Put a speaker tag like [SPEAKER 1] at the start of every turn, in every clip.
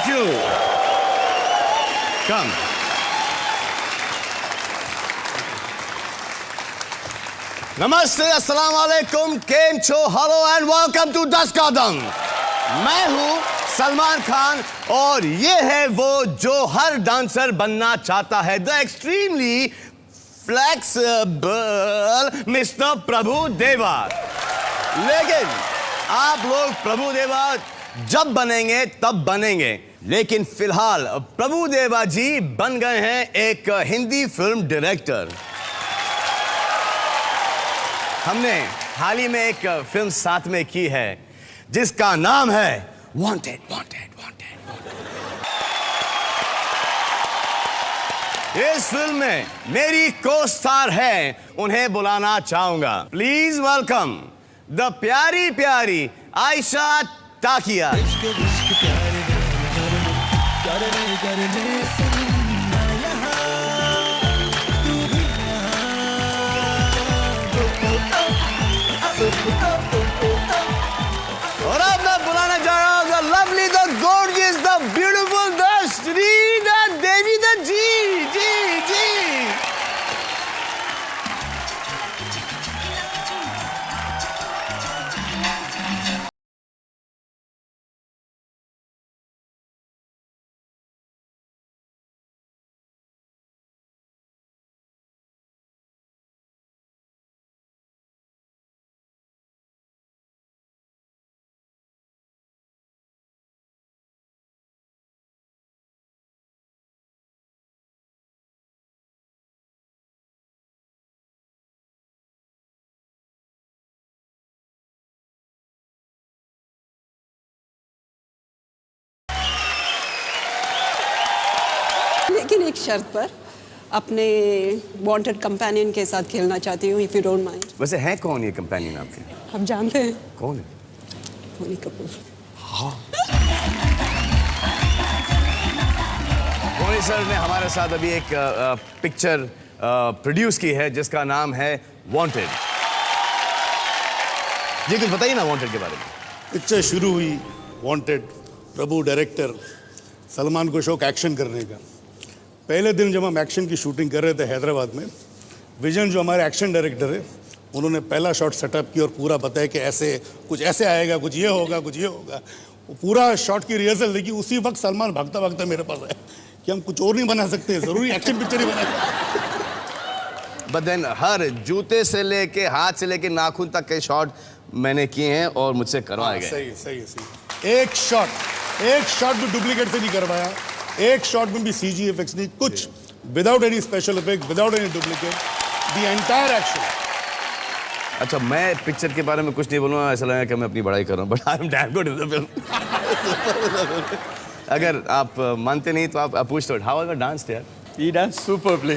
[SPEAKER 1] Thank you. Come. नमस्ते, अस्सलाम वालेकुम, केम छो, हेलो एंड वेलकम टू 10 कदम। मैं हूं सलमान खान और ये है वो जो हर डांसर बनना चाहता है, द एक्सट्रीमली फ्लेक्सिबल मिस्टर प्रभु देवा। लेकिन आप लोग प्रभु देवा जब बनेंगे तब बनेंगे, लेकिन फिलहाल प्रभु देवा जी बन गए हैं एक हिंदी फिल्म डायरेक्टर। हमने हाल ही में एक फिल्म साथ में की है जिसका नाम है वांटेड वांटेड वांटेड। इस फिल्म में मेरी को स्टार है, उन्हें बुलाना चाहूंगा। प्लीज वेलकम द प्यारी प्यारी आयशा टाकिया। और अब मैं बुलाना चाह रहा हूँ the lovely, the gorgeous, the beautiful, the Shri, the Devi, the जी जी जी।
[SPEAKER 2] लेकिन एक शर्त पर, अपने वांटेड कंपेनियन के साथ खेलना चाहती हूँ, इफ यू डोंट माइंड।
[SPEAKER 1] वैसे है कौन ये कंपेनियन आपके?
[SPEAKER 2] आप जानते हैं
[SPEAKER 1] कौन है?
[SPEAKER 2] बोनी कपूर।
[SPEAKER 1] हाँ। बोनी सर ने हमारे साथ अभी एक पिक्चर प्रोड्यूस की है जिसका नाम है वांटेड। जी कुछ बताइए ना वांटेड के बारे में।
[SPEAKER 3] पिक्चर शुरू हुई वांटेड, प्रभु डायरेक्टर, सलमान को शौक एक्शन करने का। पहले दिन जब हम एक्शन की शूटिंग कर रहे थे हैदराबाद में, विजन जो हमारे एक्शन डायरेक्टर है, उन्होंने पहला शॉट सेटअप किया और पूरा बताया कि ऐसे कुछ ऐसे आएगा, कुछ ये होगा, कुछ ये होगा। वो पूरा शॉट की रिहर्सल देखी। उसी वक्त सलमान भागता भागता मेरे पास आया कि हम कुछ और नहीं बना सकते, जरूरी एक्शन पिक्चर ही बनाए।
[SPEAKER 1] बट देन हर जूते से लेके हाथ से लेके नाखून तक के शॉट मैंने किए हैं और मुझसे करवाए गए।
[SPEAKER 3] सही सही सही। एक शॉट भी डुप्लीकेट से नहीं करवाया, एक शॉट में भी सीजी इफेक्ट्स नहीं, कुछ without any special effect, without any duplicate, the entire action.
[SPEAKER 1] अच्छा, मैं पिक्चर के बारे में कुछ नहीं बोलूँगा, ऐसा लगा कि मैं अपनी बड़ाई कर रहा हूँ, but I am damn good in the film. अगर आप मानते नहीं तो आप पूछ लो, हाउ एवर डांस्ड यार?
[SPEAKER 4] He danced superbly.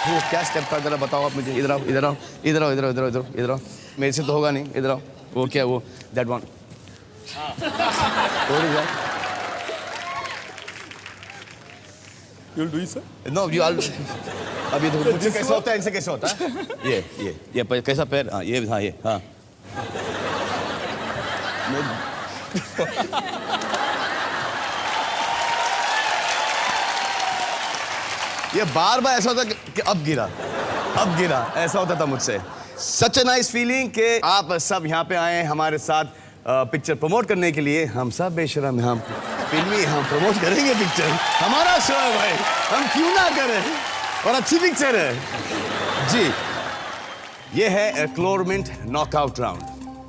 [SPEAKER 1] वो क्या स्टेप था जरा बताओ आप मुझे। इधर आओ, इधर आओ, इधर आओ, इधर आओ, इधर आओ, इधर आओ। मेरे से तो होगा नहीं, इधर आओ। वो क्या, वो that one.
[SPEAKER 4] You'll do it, sir?
[SPEAKER 1] No you all. अब ये देखो मुझसे कैसे होता है, इनसे कैसे होता है? ये कैसा पैर? हाँ ये, हाँ ये, हाँ। ये बार बार ऐसा होता कि अब गिरा, ऐसा होता था मुझसे। सच ए नाइस फीलिंग कि आप सब यहाँ पे आए हमारे साथ पिक्चर प्रमोट करने के लिए। हम सब बेशरम, हम फिल्मी, हम प्रमोट करेंगे पिक्चर, हमारा शो है भाई, हम क्यों ना करें, और अच्छी पिक्चर है जी। ये है क्लोरमेंट नॉकआउट राउंड,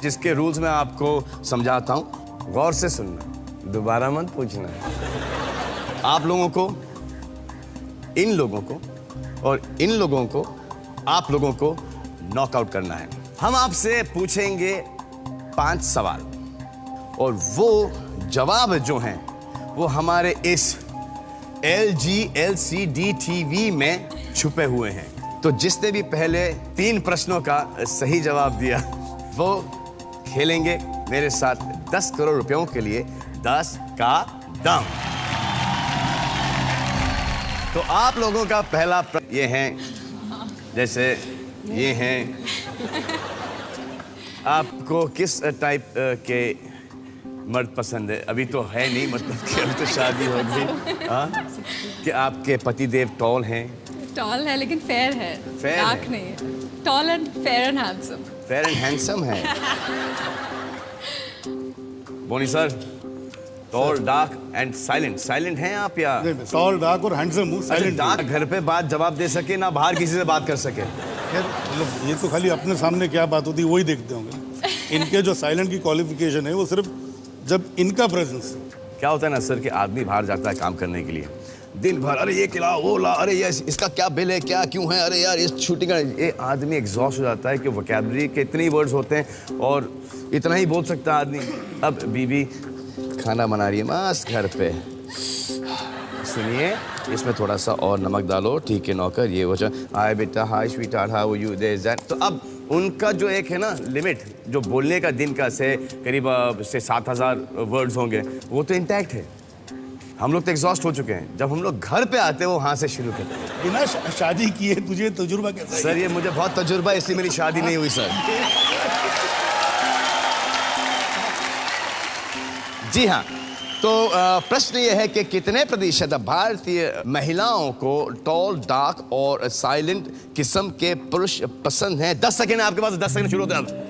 [SPEAKER 1] जिसके रूल्स मैं आपको समझाता हूँ, गौर से सुनना, दोबारा मत पूछना। आप लोगों को, इन लोगों को और इन लोगों को, आप लोगों को नॉकआउट करना है। हम आपसे पूछेंगे 5 सवाल और वो जवाब जो हैं वो हमारे इस LG LCD TV में छुपे हुए हैं। तो जिसने भी पहले 3 प्रश्नों का सही जवाब दिया वो खेलेंगे मेरे साथ 10 करोड़ रुपयों के लिए 10 का दम। तो आप लोगों का पहला ये है, जैसे ये हैं, आपको किस टाइप के मर्द पसंद है? अभी तो है नहीं, मतलब कि अभी तो शादी हो गई। हाँ, कि आपके पतिदेव टॉल हैं?
[SPEAKER 4] टॉल है लेकिन फेयर है,
[SPEAKER 1] Fair
[SPEAKER 4] डार्क
[SPEAKER 1] है।
[SPEAKER 4] नहीं है। Tall and fair and handsome.
[SPEAKER 1] Fair and handsome है। Boney sir, tall, dark and silent. Silent हैं आप या
[SPEAKER 3] टॉल, डार्क और हैंडसम हूँ, साइलेंट।
[SPEAKER 1] डार्क घर पे बात जवाब दे सके ना बाहर किसी से बात कर सके?
[SPEAKER 3] खैर मतलब ये तो खाली अपने सामने क्या बात होती है वही देखते होंगे। इनके जो साइलेंट की क्वालिफिकेशन है वो सिर्फ जब इनका प्रेजेंस।
[SPEAKER 1] क्या होता है ना सर कि आदमी बाहर जाता है काम करने के लिए, दिन भर अरे ये खिला वो ला, अरे ये इसका क्या बिल है, क्या क्यों है, अरे यार इस शूटिंग का, ये आदमी एग्जॉस्ट हो जाता है कि वोकैबुलरी के इतने ही वर्ड्स होते हैं और इतना ही बोल सकता है आदमी। अब बीवी खाना बना रही है मस्त घर पे, सुनिए इसमें थोड़ा सा और नमक डालो, ठीक है नौकर, ये वो हाय बेटा, hi sweetheart, how are you, this that. तो अब उनका जो एक है ना लिमिट, जो बोलने का दिन का से करीब से 7000 वर्ड्स होंगे, वो तो इंटैक्ट है। हम लोग तो एग्जॉस्ट हो चुके हैं। जब हम लोग घर पे आते हैं वो वहाँ से शुरू करते हैं।
[SPEAKER 3] बिना शादी किए तुझे तजुर्बा कैसा है?
[SPEAKER 1] सर ये मुझे बहुत तजुर्बा है, इसलिए मेरी शादी नहीं हुई सर। जी हाँ, तो प्रश्न ये है कि कितने प्रतिशत भारतीय महिलाओं को टॉल, डार्क और साइलेंट किस्म के पुरुष पसंद हैं? 10 सेकेंड आपके पास, 10 सेकेंड शुरू होते हैं अब।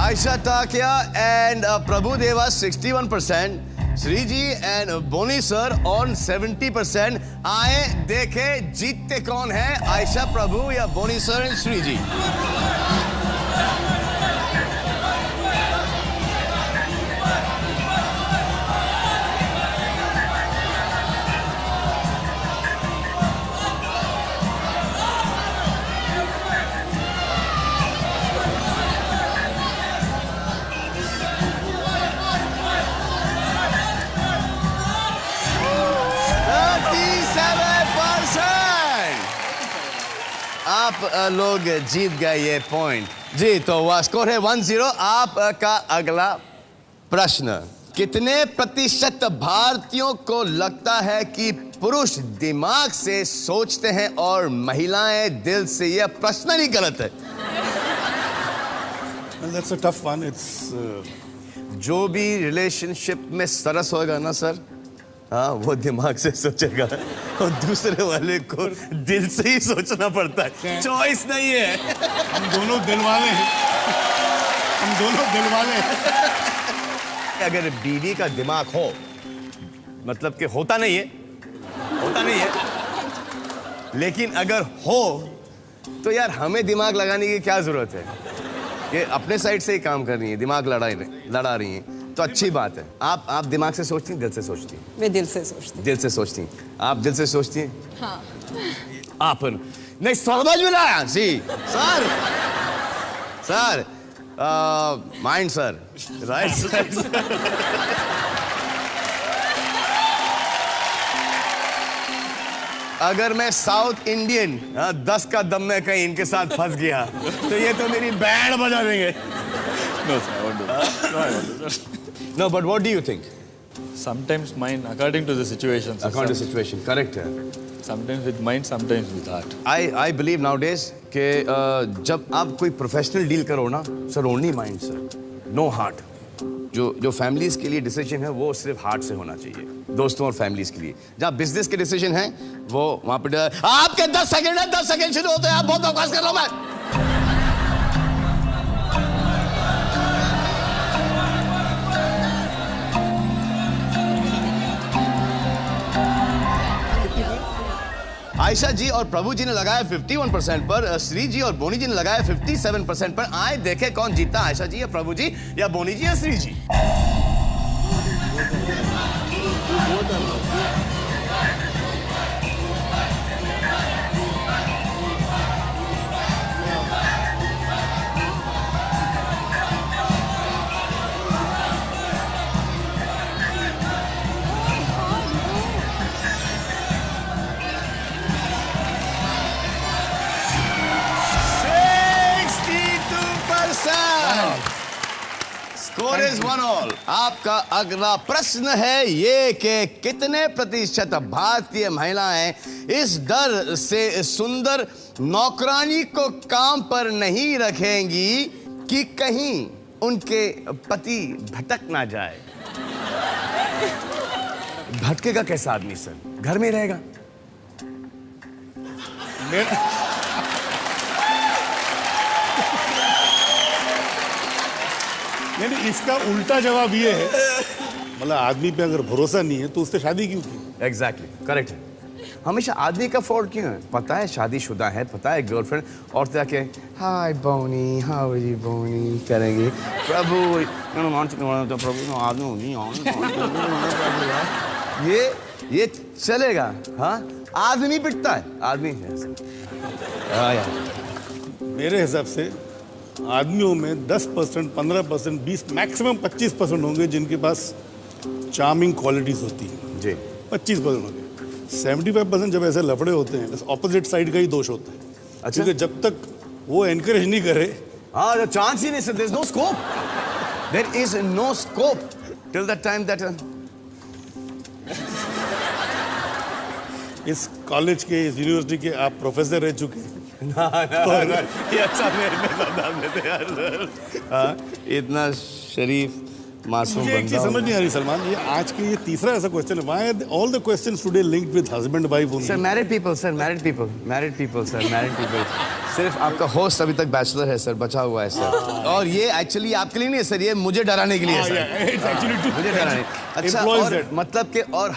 [SPEAKER 1] Aisha Takia and Prabhu Deva 61%, Shriji and Boney sir on 70%। आए देखे जीतते कौन है, आयशा प्रभु या बोनी सर एंड श्रीजी? आप लोग जीत गए ये पॉइंट जी। तो वह स्कोर है 1-0। आपका अगला प्रश्न, कितने प्रतिशत भारतीयों को लगता है कि पुरुष दिमाग से सोचते हैं और महिलाएं दिल से? यह प्रश्न ही गलत है।
[SPEAKER 3] Well, that's a tough one. It's
[SPEAKER 1] जो भी रिलेशनशिप में सरस होगा ना सर, हाँ वो दिमाग से सोचेगा और दूसरे वाले को दिल से ही सोचना पड़ता है, चॉइस नहीं है।
[SPEAKER 3] हम दोनों दिल वाले हैं, हम दोनों दिल वाले हैं।
[SPEAKER 1] अगर बीवी का दिमाग हो, मतलब कि होता नहीं है, होता नहीं है, लेकिन अगर हो तो यार हमें दिमाग लगाने की क्या जरूरत है? ये अपने साइड से ही काम कर रही है, दिमाग लड़ा रही हैं, तो अच्छी बात है। आप दिमाग से सोचती हैं, दिल से सोचती हैं?
[SPEAKER 2] मैं दिल से सोचती हूँ।
[SPEAKER 1] दिल से सोचती हैं। आप दिल से सोचती हैं?
[SPEAKER 4] हाँ।
[SPEAKER 1] आप नहीं समझ में आया जी sir, sir mind sir, right sir. अगर मैं साउथ इंडियन 10 का दम में कहीं इनके साथ फंस गया तो ये तो मेरी बैंड बजा देंगे।
[SPEAKER 5] No, sir, I won't do that. No, I won't do that.
[SPEAKER 1] No, but what do you think?
[SPEAKER 5] Sometimes mind, according to the situation. sir.
[SPEAKER 1] According to situation, correct है।
[SPEAKER 5] Sometimes with mind, sometimes with heart.
[SPEAKER 1] I believe nowadays कि जब आप कोई professional deal करो ना sir, only mind sir, no heart. जो families के लिए डिसीजन है वो सिर्फ हार्ट से होना चाहिए, दोस्तों और फैमिलीज के लिए। जहाँ बिजनेस के डिसीजन है वो वहाँ पे आपके 10 सेकंड है, 10 सेकंड शुरू होते हैं, आप बहुत अवकाश कर लो। मैं आयशा जी और प्रभु जी ने लगाया 51% पर, श्री जी और बोनी जी ने लगाया 57% पर। आए देखे कौन जीता, आयशा जी या प्रभु जी या बोनी जी या श्री जी? Score is 1-1। आपका अगला प्रश्न है ये कि कितने प्रतिशत भारतीय महिलाएं इस डर से सुंदर नौकरानी को काम पर नहीं रखेंगी कि कहीं उनके पति भटक ना जाए। भटकेगा कैसा आदमी सर? घर में रहेगा?
[SPEAKER 3] नहीं, इसका उल्टा जवाब ये है, मतलब आदमी पे अगर भरोसा नहीं है तो उससे शादी क्यों की?
[SPEAKER 1] एग्जैक्टली करेक्ट है। हमेशा आदमी का फॉल्ट क्यों है? पता है शादीशुदा है, पता है गर्लफ्रेंड, और जाके हाय बोनी, हाउ आर यू बोनी करेंगे। प्रभु ये चलेगा? हाँ, आदमी पिटता है, आदमी है। हाँ यार,
[SPEAKER 3] मेरे हिसाब से आदमियों में 10%, 15%, 20, मैक्सिमम 25% होंगे जिनके पास चार्मिंग क्वालिटीज होती है।
[SPEAKER 1] जी
[SPEAKER 3] 25% होंगे। 75% जब ऐसे लफड़े होते हैं, ऑपोजिट साइड का ही दोष होता है।
[SPEAKER 1] अच्छा।
[SPEAKER 3] क्योंकि जब तक वो एनकरेज नहीं करे,
[SPEAKER 1] हाँ, the chance ही नहीं sir, there's no scope. There is no scope till the time that
[SPEAKER 3] इस कॉलेज के, इस यूनिवर्सिटी के आप प्रोफेसर रह चुके हैं।
[SPEAKER 1] ये अच्छा मेरे में बता देते यार सर। हाँ, इतना शरीफ मासूम
[SPEAKER 3] मुझे एक
[SPEAKER 1] बंदा
[SPEAKER 3] चीज समझ
[SPEAKER 1] हूँ।
[SPEAKER 3] नहीं आ रही सलमान, ये आज के ये तीसरा ऐसा क्वेश्चन है, why all the questions today linked with husband wife
[SPEAKER 1] sir
[SPEAKER 3] only?
[SPEAKER 1] Married people sir, married people, married people sir, married people. सिर्फ आपका होस्ट अभी तक बैचलर है सर, बचा हुआ है सर। और ये एक्चुअली आपके लिए नहीं है सर, ये मुझे डराने के लिए है सर। मुझे डराने। अच्छा, और मतलब कि और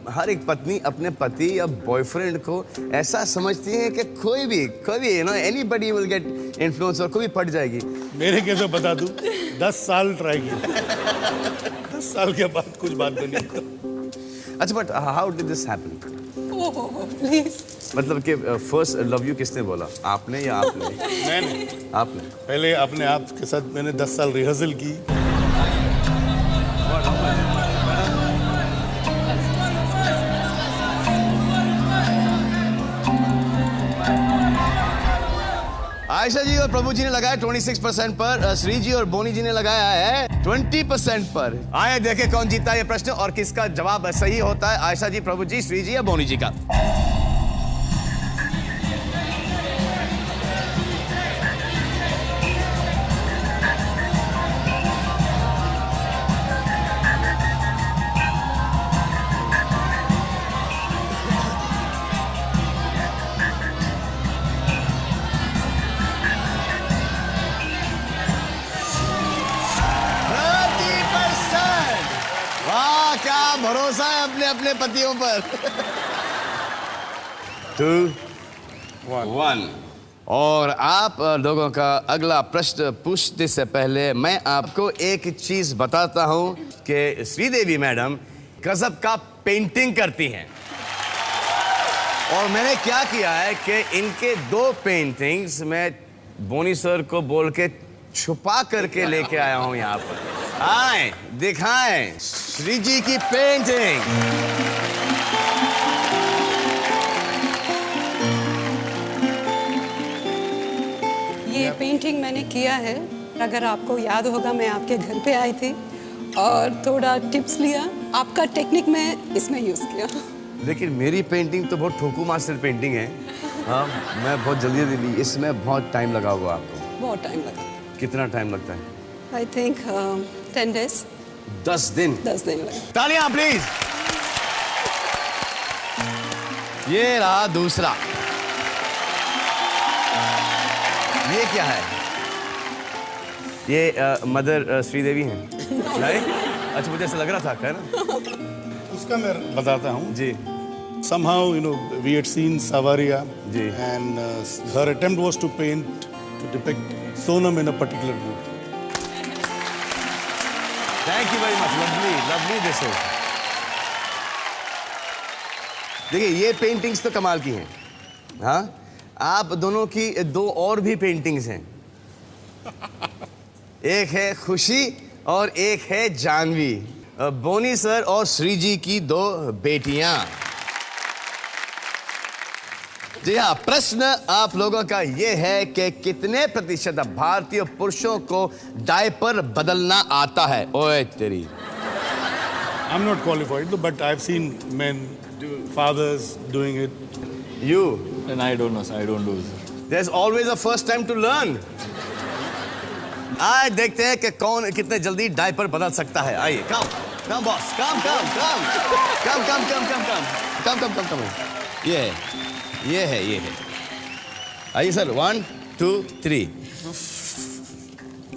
[SPEAKER 1] हर एक पत्नी अपने पति या बॉयफ्रेंड को ऐसा समझती है कि कोई भी you know anybody will get influence, और कोई भी पट जाएगी।
[SPEAKER 3] मेरे कैसे बता दूं, 10 साल ट्राई किया, 10 साल के बाद कुछ बात बनी।
[SPEAKER 1] अच्छा, but how did this happen?
[SPEAKER 2] Please.
[SPEAKER 1] मतलब कि फर्स्ट लव यू किसने बोला, आपने या आपने?
[SPEAKER 3] मैंने
[SPEAKER 1] आपने।
[SPEAKER 3] पहले अपने आप के साथ मैंने 10 साल रिहर्सल की।
[SPEAKER 1] आयशा जी और प्रभु जी ने लगाया 26% पर, श्री जी और बोनी जी ने लगाया है 20% पर। आए देखे कौन जीता ये प्रश्न और किसका जवाब सही होता है, आयशा जी, प्रभु जी, श्री जी या बोनी जी का। वाह, क्या भरोसा है अपने अपने पतियों पर। 2-1। और आप लोगों का अगला प्रश्न पूछने से पहले मैं आपको एक चीज बताता हूं कि श्रीदेवी मैडम गजब का पेंटिंग करती हैं। और मैंने क्या किया है कि इनके 2 पेंटिंग्स मैं बोनी सर को बोल के छुपा करके लेके आया हूं यहाँ पर। आए दिखाएं श्री जी की पेंटिंग।
[SPEAKER 2] ये पेंटिंग मैंने किया है, अगर आपको याद होगा मैं आपके घर पे आई थी और थोड़ा टिप्स लिया, आपका टेक्निक मैं इसमें यूज़ किया।
[SPEAKER 1] लेकिन मेरी पेंटिंग तो बहुत ठोकू मास्टर पेंटिंग है। हाँ, मैं बहुत जल्दी ली, इसमें बहुत टाइम लगा हुआ आपको।
[SPEAKER 2] बहुत टाइम लगा।
[SPEAKER 1] कितना टाइम लगता है?
[SPEAKER 2] I think 10 days।
[SPEAKER 1] 10 दिन।
[SPEAKER 2] 10 दिन लगे।
[SPEAKER 1] तालियां प्लीज। ये रहा दूसरा। ये क्या है? ये मदर श्रीदेवी हैं? नहीं? अच्छा, मुझे ऐसा लग रहा था, क्या ना?
[SPEAKER 3] उसका मैं बताता हूँ
[SPEAKER 1] जी।
[SPEAKER 3] Somehow, you know, we had seen Savaria,
[SPEAKER 1] जी।
[SPEAKER 3] and her attempt was to paint, to depict Sonam in a particular mood.
[SPEAKER 1] Thank you very much, lovely lovely this is. देखिए, ये पेंटिंग्स तो कमाल की हैं। हाँ, आप दोनों की 2 और भी पेंटिंग्स हैं। एक है खुशी और एक है जानवी। बोनी सर और श्री जी की 2 बेटियां। जी हाँ, प्रश्न आप लोगों का ये है कि कितने प्रतिशत भारतीय पुरुषों को डायपर बदलना आता है? ओए तेरी।
[SPEAKER 3] I'm not qualified, but I've seen men, fathers doing it.
[SPEAKER 1] You.
[SPEAKER 5] And I don't know, sir. I don't do it.
[SPEAKER 1] There's always a first time to learn. आज देखते हैं कि कौन कितने जल्दी डायपर बदल सकता है। आइए, कम बॉस, कम। ये है। आइए सर, 1 2 3।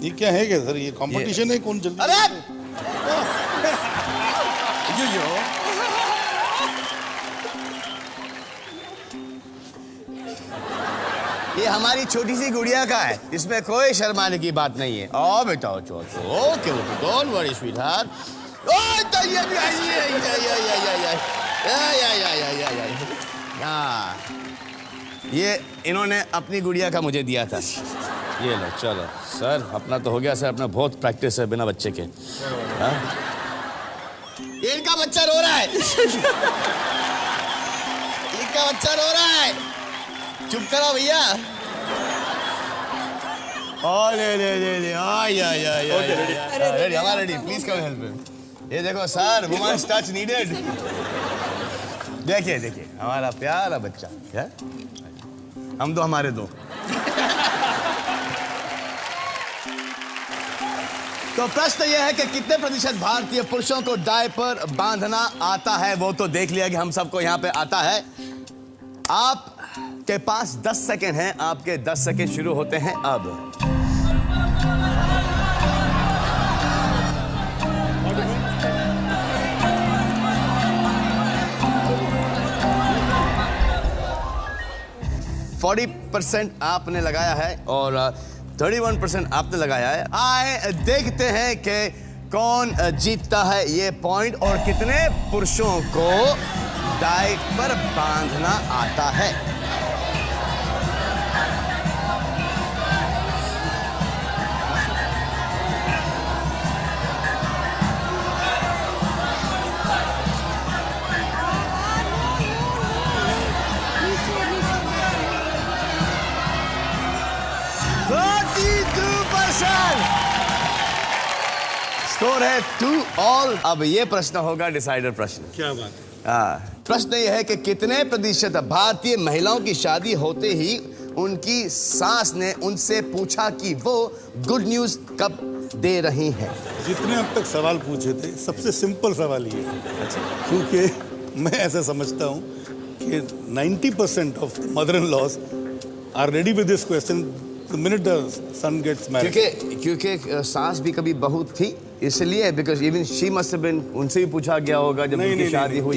[SPEAKER 3] ये क्या है क्या सर? ये कंपटीशन है कौन जल्दी?
[SPEAKER 1] अरे ये हमारी छोटी सी गुड़िया का है, इसमें कोई शर्माने की बात नहीं है। ओ बेटा, ओके, डोंट वरी स्वीटहार्ट। ओ तो ये भी आई ये इन्होंने अपनी गुड़िया का मुझे दिया था। ये लो, चलो सर, अपना तो हो गया सर, अपना बहुत प्रैक्टिस है बिना बच्चे के। हाँ? इनका बच्चा रो रहा है। इनका बच्चा रो रहा है। चुप करो भैया। ले हमारा रेडी, प्लीज कम हेल्प। ये देखो सर, वुमेन्स टच नीडेड। देखिए हमारा प्यारा बच्चा है। हम दो, हमारे दो। तो प्रश्न यह है कि कितने प्रतिशत भारतीय पुरुषों को डायपर बांधना आता है? वो तो देख लिया कि हम सबको यहाँ पे आता है। आपके पास 10 सेकेंड हैं। आपके 10 सेकेंड शुरू होते हैं अब। Forty 40% आपने लगाया है और 31% आपने लगाया है। आए देखते हैं कि कौन जीतता है ये पॉइंट और कितने पुरुषों को डायपर बांधना आता है। स्कोर है 2-all। अब ये प्रश्न होगा डिसाइडर प्रश्न।
[SPEAKER 3] क्या बात है?
[SPEAKER 1] प्रश्न ये है कि कितने प्रतिशत भारतीय महिलाओं की शादी होते ही उनकी सास ने उनसे पूछा कि वो गुड न्यूज कब दे रही हैं?
[SPEAKER 3] जितने अब तक सवाल पूछे थे, सबसे सिंपल सवाल ये है। क्योंकि मैं ऐसा समझता हूँ कि 90% of mother in laws are ready with this question the minute the son gets married.
[SPEAKER 1] क्योंकि सास भी कभी बहू थी, इसलिए because even she must have been, उनसे भी पूछा गया होगा जब उनकी शादी हुई।